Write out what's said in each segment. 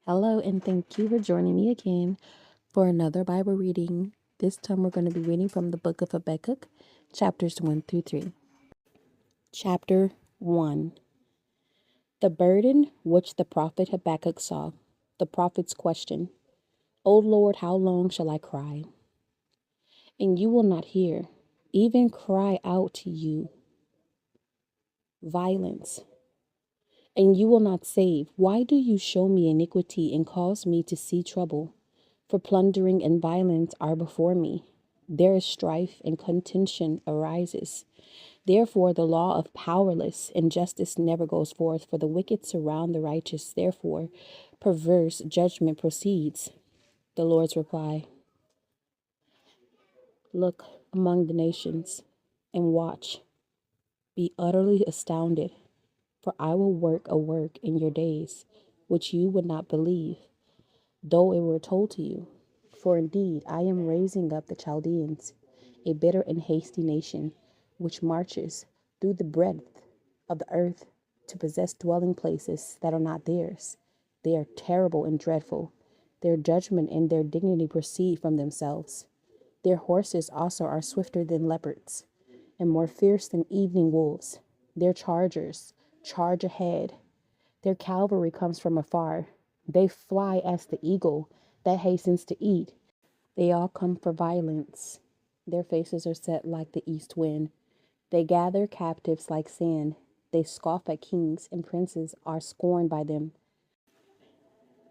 Hello, and thank you for joining me again for another Bible reading. This time we're going to be reading from the book of Habakkuk, chapters 1 through 3. Chapter 1. The burden which the prophet Habakkuk saw. The prophet's question. O Lord, how long shall I cry? And you will not hear, even cry out to you. Violence. And you will not save. Why do you show me iniquity and cause me to see trouble? For plundering and violence are before me. There is strife and contention arises. Therefore the law of powerless and justice never goes forth, for the wicked surround the righteous. Therefore perverse judgment proceeds. The Lord's reply. Look among the nations and watch. Be utterly astounded, for I will work a work in your days, which you would not believe, though it were told to you. For indeed I am raising up the Chaldeans, a bitter and hasty nation, which marches through the breadth of the earth to possess dwelling places that are not theirs. They are terrible and dreadful. Their judgment and their dignity proceed from themselves. Their horses also are swifter than leopards, and more fierce than evening wolves. Their chargers charge ahead. Their cavalry comes from afar. They fly as the eagle that hastens to eat. They all come for violence. Their faces are set like the east wind. They gather captives like sand. They scoff at kings, and princes are scorned by them.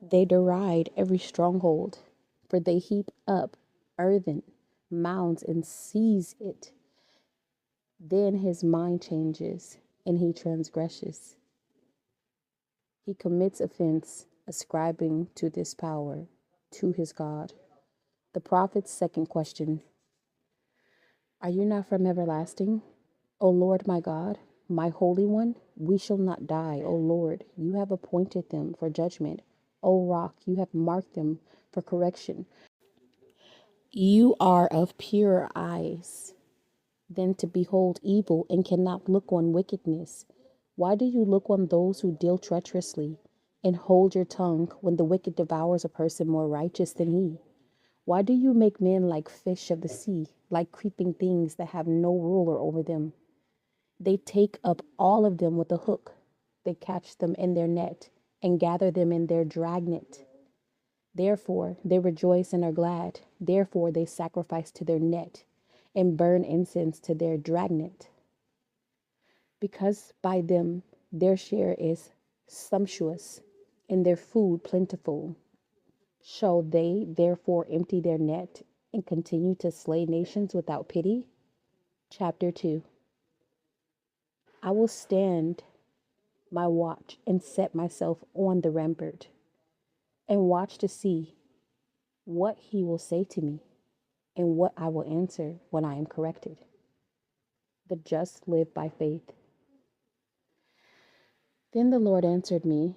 They deride every stronghold, for they heap up earthen mounds and seize it. Then his mind changes, and he transgresses. He commits offense, ascribing to this power to his God. The prophet's second question. Are you not from everlasting, O Lord my God, my Holy One? We shall not die, O Lord. You have appointed them for judgment. O Rock, you have marked them for correction. You are of purer eyes than to behold evil, and cannot look on wickedness. Why do you look on those who deal treacherously, and hold your tongue when the wicked devours a person more righteous than he? Why do you make men like fish of the sea, like creeping things that have no ruler over them? They take up all of them with a hook. They catch them in their net and gather them in their dragnet. Therefore they rejoice and are glad. Therefore they sacrifice to their net and burn incense to their dragnet. Because by them their share is sumptuous and their food plentiful. Shall they therefore empty their net and continue to slay nations without pity? Chapter 2. I will stand my watch and set myself on the rampart and watch to see what he will say to me and what I will answer when I am corrected. The just live by faith. Then the Lord answered me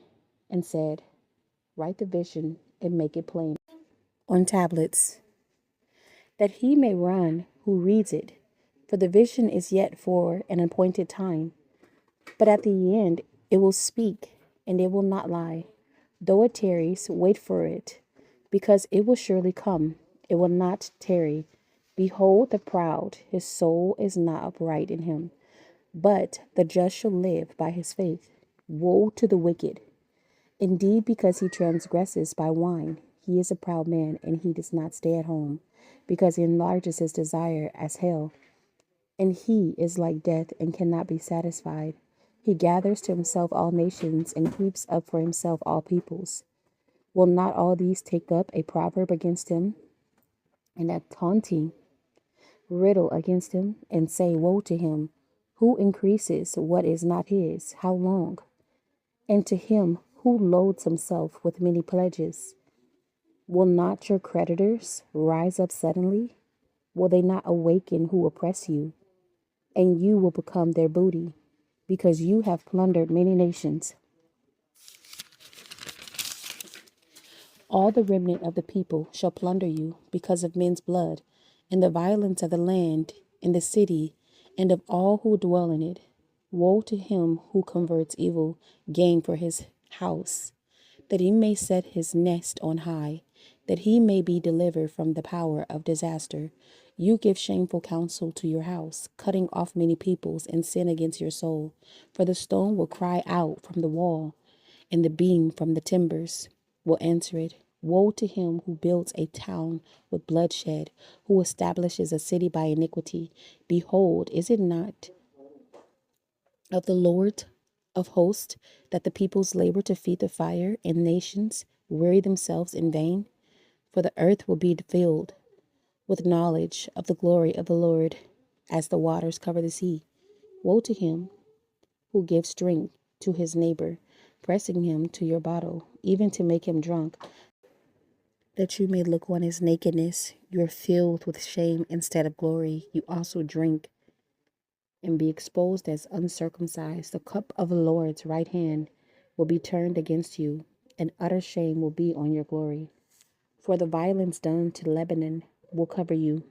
and said, write the vision and make it plain on tablets, that he may run who reads it. For the vision is yet for an appointed time, but at the end it will speak, and it will not lie. Though it tarries, wait for it, because it will surely come. It will not tarry. Behold the proud, his soul is not upright in him, but the just shall live by his faith. Woe to the wicked! Indeed, because he transgresses by wine, he is a proud man, and he does not stay at home, because he enlarges his desire as hell. And he is like death and cannot be satisfied. He gathers to himself all nations and heaps up for himself all peoples. Will not all these take up a proverb against him, and a taunting riddle against him, and say, woe to him who increases what is not his, how long? And to him who loads himself with many pledges. Will not your creditors rise up suddenly? Will they not awaken who oppress you? And you will become their booty, because you have plundered many nations. All the remnant of the people shall plunder you because of men's blood, and the violence of the land, and the city, and of all who dwell in it. Woe to him who converts evil gain for his house, that he may set his nest on high, that he may be delivered from the power of disaster. You give shameful counsel to your house, cutting off many peoples and sin against your soul. For the stone will cry out from the wall, and the beam from the timbers will answer it. Woe to him who builds a town with bloodshed, who establishes a city by iniquity. Behold, is it not of the Lord of hosts that the peoples labor to feed the fire, and nations weary themselves in vain? For the earth will be filled with knowledge of the glory of the Lord as the waters cover the sea. Woe to him who gives drink to his neighbor, pressing him to your bottle, even to make him drunk, that you may look on his nakedness. You are filled with shame instead of glory. You also drink and be exposed as uncircumcised. The cup of the Lord's right hand will be turned against you, and utter shame will be on your glory. For the violence done to Lebanon will cover you,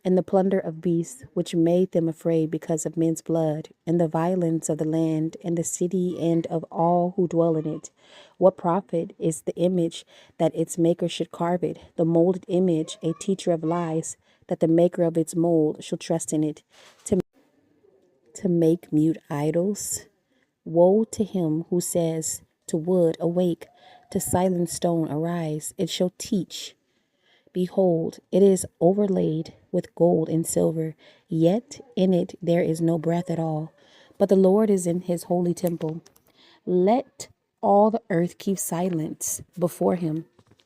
and the plunder of beasts which made them afraid because of men's blood, and the violence of the land and the city and of all who dwell in it. What profit is the image that its maker should carve it, the molded image, a teacher of lies, that the maker of its mold shall trust in it, to make mute idols? Woe to him who says to wood, awake, to silent stone, arise. It shall teach. Behold, it is overlaid with gold and silver, yet in it there is no breath at all. But the Lord is in his holy temple. Let all the earth keep silence before him.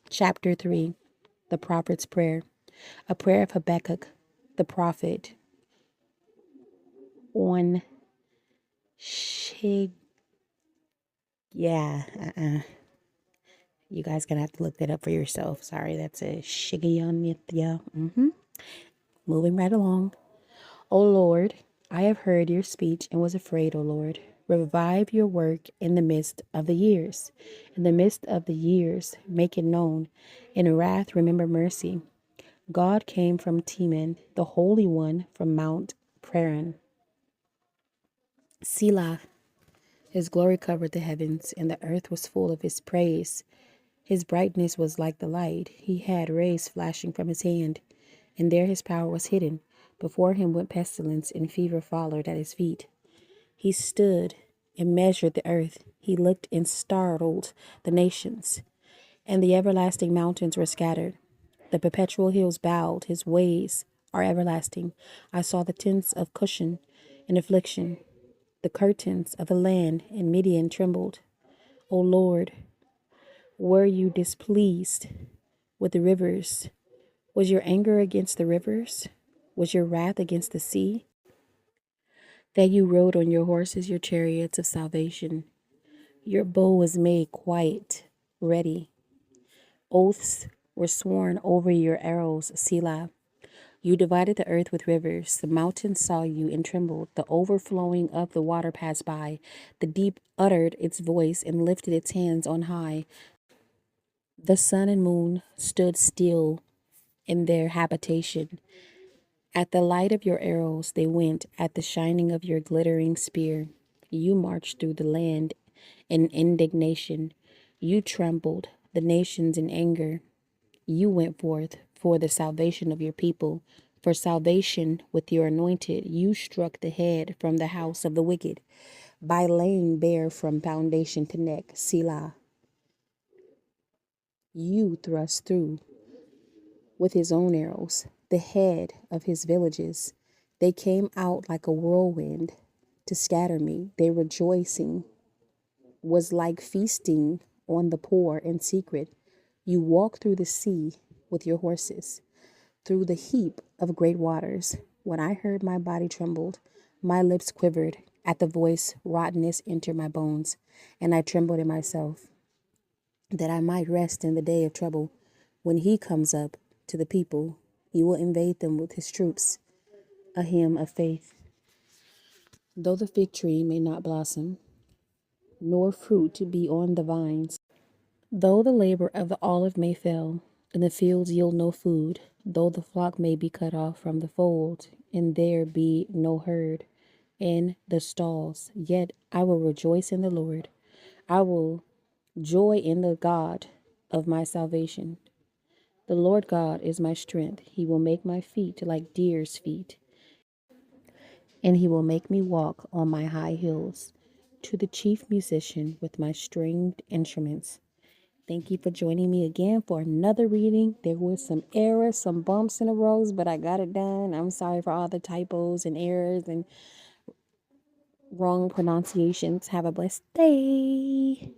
Chapter 3. The Prophet's Prayer. A prayer of Habakkuk, the prophet, on Shig. Yeah, you guys gonna have to look that up for yourself. Sorry, that's a Shigayonithya. Moving right along. O Lord, I have heard your speech and was afraid, O Lord. Revive your work in the midst of the years. In the midst of the years, make it known. In wrath, remember mercy. God came from Teman, the Holy One from Mount Paran. Selah. His glory covered the heavens, and the earth was full of his praise. His brightness was like the light. He had rays flashing from his hand, and there his power was hidden. Before him went pestilence, and fever followed at his feet. He stood and measured the earth. He looked and startled the nations, and the everlasting mountains were scattered. The perpetual hills bowed. His ways are everlasting. I saw the tents of Cushan in affliction. The curtains of the land in Midian trembled. O Lord, were you displeased with the rivers? Was your anger against the rivers? Was your wrath against the sea? That you rode on your horses, your chariots of salvation. Your bow was made quite ready. Oaths were sworn over your arrows, Selah. You divided the earth with rivers. The mountains saw you and trembled. The overflowing of the water passed by. The deep uttered its voice and lifted its hands on high. The sun and moon stood still in their habitation. At the light of your arrows they went, at the shining of your glittering spear. You marched through the land in indignation. You trampled the nations in anger. You went forth for the salvation of your people, for salvation with your anointed. You struck the head from the house of the wicked, by laying bare from foundation to neck, Selah. You thrust through with his own arrows the head of his villages. They came out like a whirlwind to scatter me. Their rejoicing was like feasting on the poor in secret. You walked through the sea with your horses, through the heap of great waters. When I heard, my body trembled, my lips quivered at the voice. Rottenness entered my bones, and I trembled in myself, that I might rest in the day of trouble. When he comes up to the people, he will invade them with his troops. A hymn of faith. Though the fig tree may not blossom, nor fruit be on the vines, though the labor of the olive may fail, and the fields yield no food, though the flock may be cut off from the fold, and there be no herd in the stalls, yet I will rejoice in the Lord. I will Joy in the God of my salvation. The Lord God is my strength. He will make my feet like deer's feet, and he will make me walk on my high hills. To the chief musician with my stringed instruments. Thank you for joining me again for another reading. There was some errors, some bumps in the roads, but I got it done. I'm sorry for all the typos and errors and wrong pronunciations. Have a blessed day.